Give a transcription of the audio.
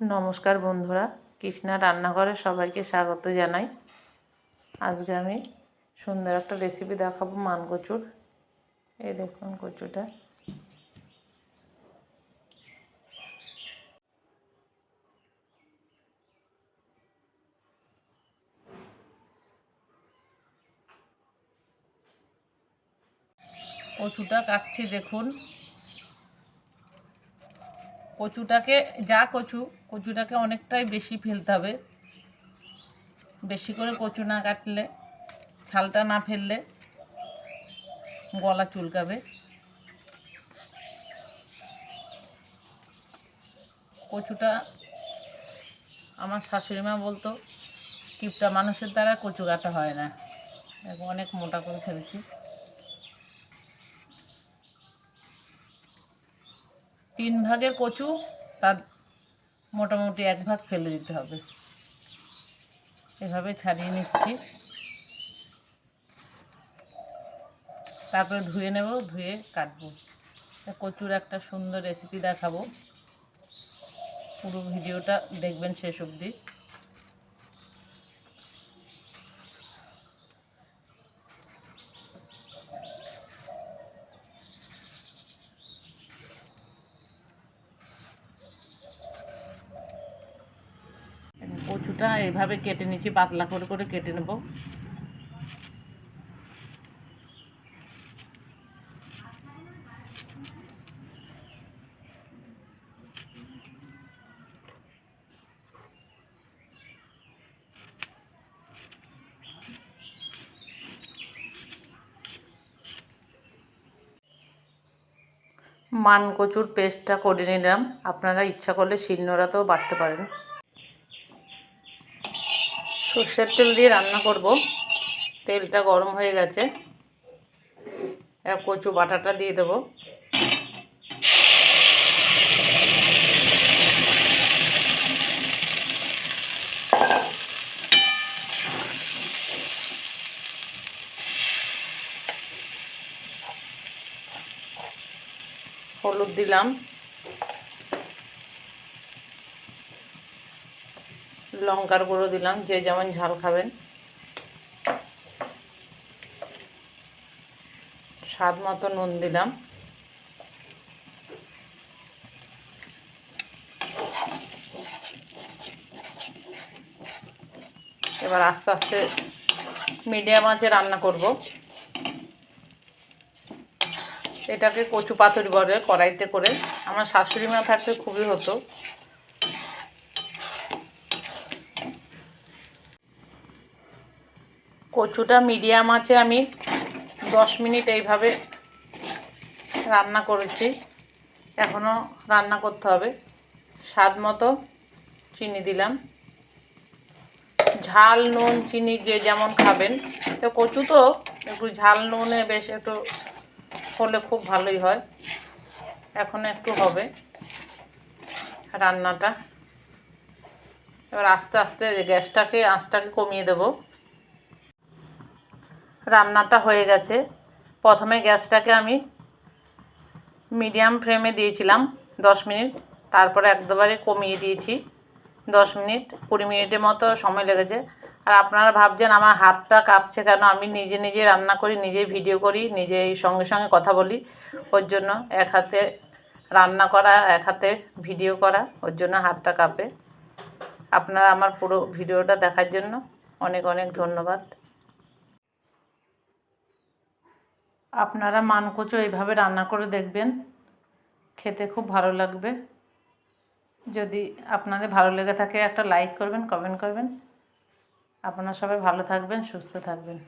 নমস্কার বন্ধুরা, কৃষ্ণা রান্নাঘরে সবাইকে স্বাগত জানাই। আজকে আমি সুন্দর একটা রেসিপি দেখাবো মান কচুর। এই দেখুন কচুটা। কচুটা কাটছি দেখুন। কচুটাকে কচুটাকে অনেকটাই বেশি ফেলতে হবে। বেশি করে কচু না কাটলে, ছালটা না ফেললে গলা চুলকাবে। কচুটা আমার শাশুড়ি মা বলতো, কিপটা মানুষের দ্বারা কচু কাটা হয় না। অনেক মোটা করে ফেলছি। 3 ভাগের কচু, তার মোটামুটি 1 ভাগ ফেলে দিতে হবে। এভাবে ছাড়িয়ে নিচ্ছি, তারপরে ধুয়ে নেব, ধুয়ে কাটবো। কচুর একটা সুন্দর রেসিপি দেখাবো, পুরো ভিডিওটা দেখবেন শেষ অবধি। কচুটা এইভাবে কেটে নিচ্ছি, পাতলা করে করে কেটে নেব। মান কচুর পেস্টটা করে নিলাম। আপনারা ইচ্ছা করলে শিলনোড়াতেও বাটতে পারেন। সর্ষের তেল দিয়ে রান্না করব। তেলটা গরম হয়ে গেছে, কচু বাটাটা দিয়ে দেবো। হলুদ দিলাম, লঙ্কার গুঁড়ো দিলাম, যে যেমন ঝাল খাবেন। স্বাদ মতো নুন দিলাম। এবার আস্তে আস্তে মিডিয়াম আঁচে রান্না করব। এটাকে কচু পাতুরি বলে, কড়াইতে করে। আমার শাশুড়ি মা থাকতে খুবই হতো। কচুটা মিডিয়াম আঁচে আমি 10 মিনিট এইভাবে রান্না করেছি। এখনও রান্না করতে হবে। স্বাদ মতো চিনি দিলাম। ঝাল নুন চিনি যে যেমন খাবেন। তো কচু তো একটু ঝাল নুনে বেশ একটু হলে খুব ভালোই হয়। এখন একটু হবে রান্নাটা। এবার আস্তে আস্তে আঁচটাকে কমিয়ে দেব। রান্নাটা হয়ে গেছে। প্রথমে গ্যাসটাকে আমি মিডিয়াম ফ্লেমে দিয়েছিলাম 10 মিনিট, তারপরে একবারে কমিয়ে দিয়েছি। 10 মিনিট 20 মিনিটের মতো সময় লেগেছে। আর আপনারা ভাবছেন আমার হাতটা কাঁপছে কেন? আমি নিজে নিজে রান্না করি, নিজেই ভিডিও করি, নিজেই সঙ্গে সঙ্গে কথা বলি। ওর জন্য এক হাতে রান্না করা, এক হাতে ভিডিও করা, ওর জন্য হাতটা কাঁপে। আপনারা আমার পুরো ভিডিওটা দেখার জন্য অনেক অনেক ধন্যবাদ। আপনারা মান কচু এইভাবে রান্না করে দেখবেন, খেতে খুব ভালো লাগবে। যদি আপনাদের ভালো লেগে থাকে একটা লাইক করবেন, কমেন্ট করবেন। আপনারা সবাই ভালো থাকবেন, সুস্থ থাকবেন।